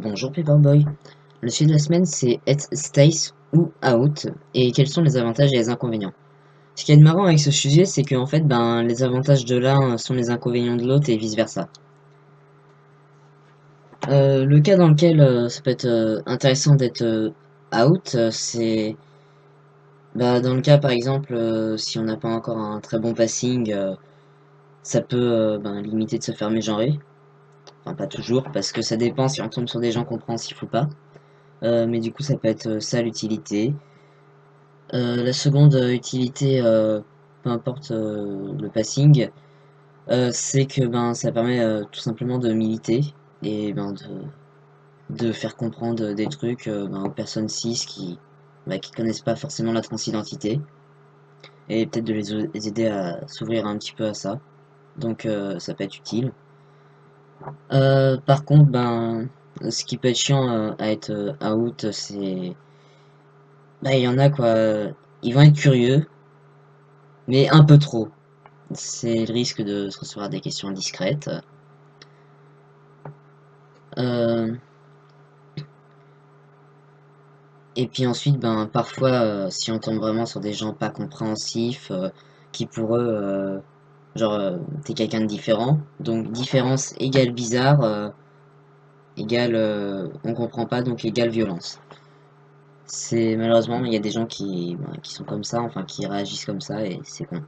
Bonjour Paperboy. Le sujet de la semaine c'est être Stace ou out et quels sont les avantages et les inconvénients. Ce qui est marrant avec ce sujet c'est que en fait les avantages de l'un sont les inconvénients de l'autre et vice versa. Le cas dans lequel ça peut être intéressant d'être out c'est dans le cas par exemple si on n'a pas encore un très bon passing ça peut limiter de se faire mégenrer. Enfin pas toujours parce que ça dépend si on tombe sur des gens compréhensifs ou pas. Mais du coup ça peut être ça l'utilité. La seconde utilité, peu importe le passing, c'est que ça permet tout simplement de militer et de faire comprendre des trucs aux personnes cis qui connaissent pas forcément la transidentité et peut-être de les aider à s'ouvrir un petit peu à ça. Donc ça peut être utile. Par contre, ce qui peut être chiant à être out, c'est il y en a quoi, ils vont être curieux, mais un peu trop. C'est le risque de se recevoir des questions indiscrètes. Euh, et puis ensuite, parfois, si on tombe vraiment sur des gens pas compréhensifs, qui pour eux, t'es quelqu'un de différent. Donc, différence égale bizarre, égale on comprend pas, donc égale violence. C'est malheureusement, il y a des gens qui sont comme ça, enfin qui réagissent comme ça, et c'est con.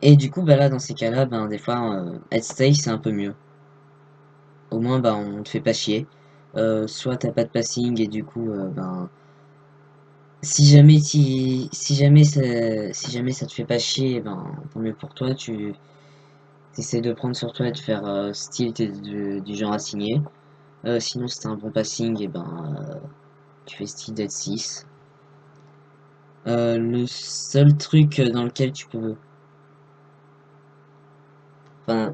Et du coup, là, dans ces cas-là, des fois, être stay, c'est un peu mieux. Au moins, on te fait pas chier. Soit t'as pas de passing et du coup, si jamais ça te fait pas chier, tant mieux pour toi. Tu essaies de prendre sur toi et de faire style t'es du genre assigné. Sinon, si t'as un bon passing, et tu fais style d'être 6. Le seul truc dans lequel tu peux, enfin,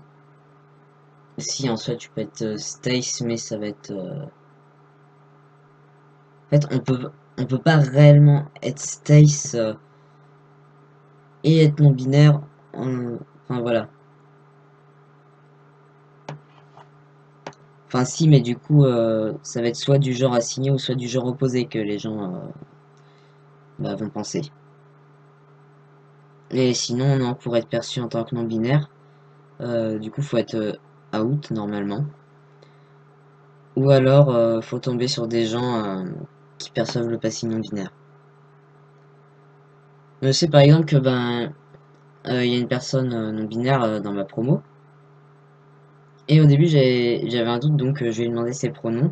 si en soi tu peux être Stace, mais ça va être, en fait, on peut pas réellement être Stace et être non binaire. Enfin voilà. Enfin si, mais du coup, ça va être soit du genre assigné ou soit du genre opposé que les gens vont penser. Et sinon, non, pour être perçu en tant que non binaire, du coup, faut être out normalement. Ou alors, faut tomber sur des gens qui perçoivent le passé non binaire. Je sais par exemple que il y a une personne non binaire dans ma promo. Et au début, j'avais un doute, donc je lui ai demandé ses pronoms.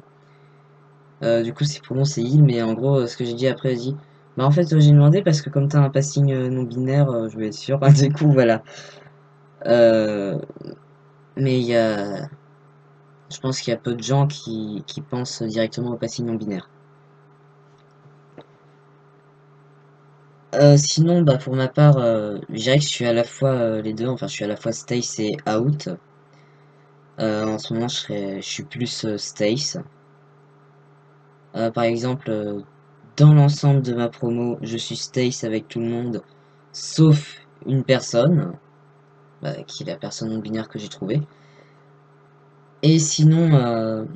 Du coup, ses pronoms c'est il, mais en gros, ce que j'ai dit après, j'ai dit, en fait, j'ai demandé parce que comme t'as un passing non binaire, je veux être sûr. Du coup, voilà. Euh, mais je pense qu'il y a peu de gens qui pensent directement au passing non binaire. Sinon, pour ma part, je dirais que je suis à la fois les deux. Enfin, je suis à la fois Stace et out. En ce moment, je suis plus Stace. Par exemple, dans l'ensemble de ma promo, je suis Stace avec tout le monde, sauf une personne, qui est la personne non binaire que j'ai trouvée. Et sinon,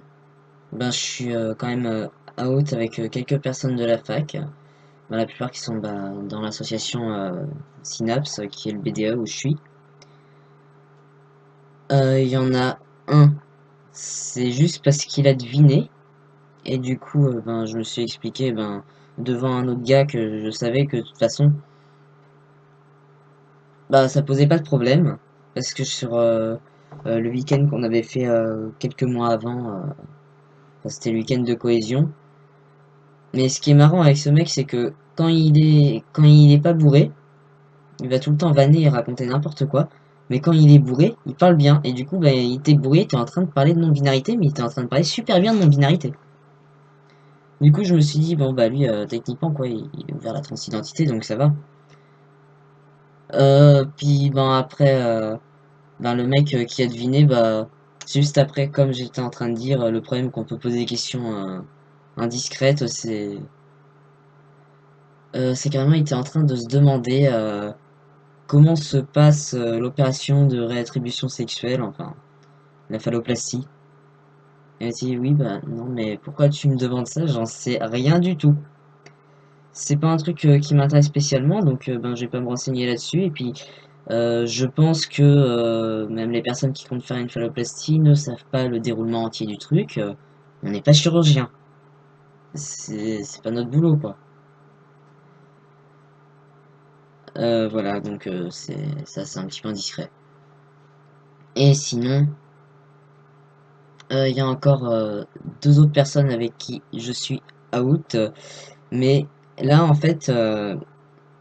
je suis quand même out avec quelques personnes de la fac, la plupart qui sont dans l'association Synapse, qui est le BDA où je suis. Il y en a un, c'est juste parce qu'il a deviné, et du coup, je me suis expliqué devant un autre gars que je savais que de toute façon, ça posait pas de problème, parce que sur le week-end qu'on avait fait quelques mois avant, c'était le week-end de cohésion. Mais ce qui est marrant avec ce mec, c'est que quand il est pas bourré, il va tout le temps vanner et raconter n'importe quoi. Mais quand il est bourré, il parle bien. Et du coup, il était bourré, il était en train de parler de non-binarité, mais il était en train de parler super bien de non-binarité. Du coup, je me suis dit, bon, lui, techniquement, quoi, il est ouvert à la transidentité, donc ça va. Puis, après, le mec qui a deviné, juste après, comme j'étais en train de dire, le problème qu'on peut poser des questions indiscrètes, c'est carrément, il était en train de se demander comment se passe l'opération de réattribution sexuelle, enfin, la phalloplastie. Elle m'a dit oui, bah non, mais pourquoi tu me demandes ça? J'en sais rien du tout. C'est pas un truc qui m'intéresse spécialement, donc ben je vais pas me renseigner là-dessus. Et puis je pense que même les personnes qui comptent faire une phalloplastie ne savent pas le déroulement entier du truc. On n'est pas chirurgien. C'est pas notre boulot, quoi. Voilà, donc c'est un petit peu indiscret. Et sinon, il y a encore deux autres personnes avec qui je suis out. Mais là, en fait,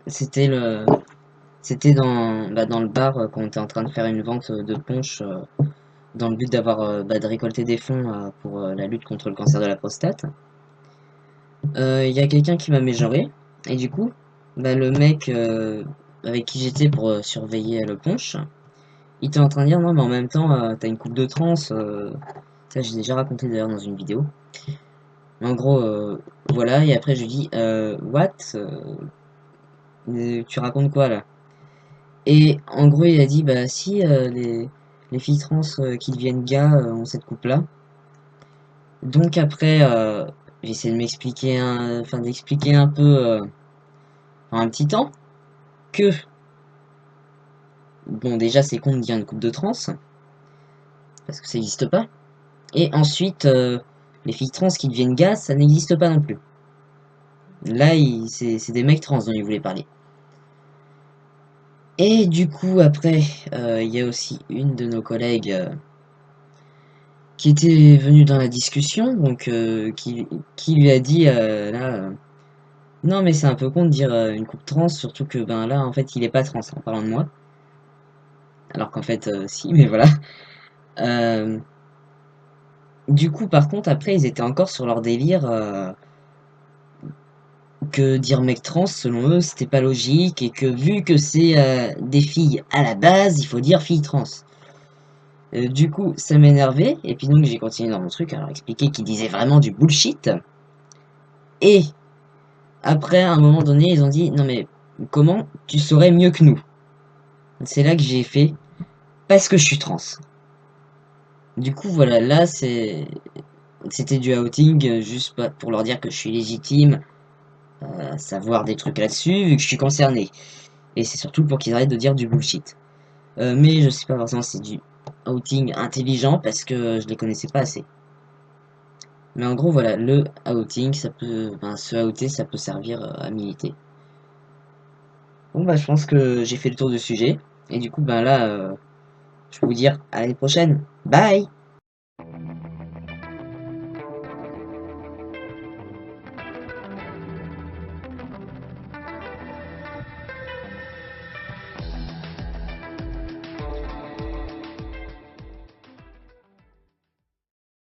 c'était le, c'était dans le bar quand on était en train de faire une vente de punch dans le but d'avoir de récolter des fonds pour la lutte contre le cancer de la prostate. Il y a quelqu'un qui m'a mégenré et du coup, bah, le mec avec qui j'étais pour surveiller le punch, il était en train de dire non mais en même temps t'as une coupe de trans, ça j'ai déjà raconté d'ailleurs dans une vidéo. En gros, voilà, et après je lui dis what? Tu racontes quoi là? Et en gros, il a dit, bah si, les filles trans qui deviennent gars ont cette coupe-là. Donc après, j'ai essayé de m'expliquer, enfin d'expliquer un peu en un petit temps que, bon déjà c'est con de dire une coupe de trans, parce que ça n'existe pas. Et ensuite, les filles trans qui deviennent gars, ça n'existe pas non plus. Là, c'est des mecs trans dont il voulait parler. Et du coup, après, il y a aussi une de nos collègues qui était venu dans la discussion, donc qui lui a dit là, non mais c'est un peu con de dire une coupe trans, surtout que ben là en fait il est pas trans en parlant de moi, alors qu'en fait si, mais voilà. Euh, du coup par contre après ils étaient encore sur leur délire que dire mec trans selon eux c'était pas logique et que vu que c'est des filles à la base il faut dire fille trans. Du coup ça m'énervait et puis donc j'ai continué dans mon truc à leur expliquer qu'ils disaient vraiment du bullshit et après, à un moment donné, ils ont dit, non mais comment tu saurais mieux que nous? C'est là que j'ai fait, parce que je suis trans. Du coup, voilà, là, c'était du outing, juste pour leur dire que je suis légitime à savoir des trucs là-dessus, vu que je suis concerné. Et c'est surtout pour qu'ils arrêtent de dire du bullshit. Mais je sais pas forcément si c'est du outing intelligent, parce que je les connaissais pas assez. Mais en gros, voilà, le outing, ça peut, ben, se outer, ça peut servir à militer. Bon, bah, je pense que j'ai fait le tour du sujet. Et du coup, ben là, je peux vous dire à l'année prochaine. Bye!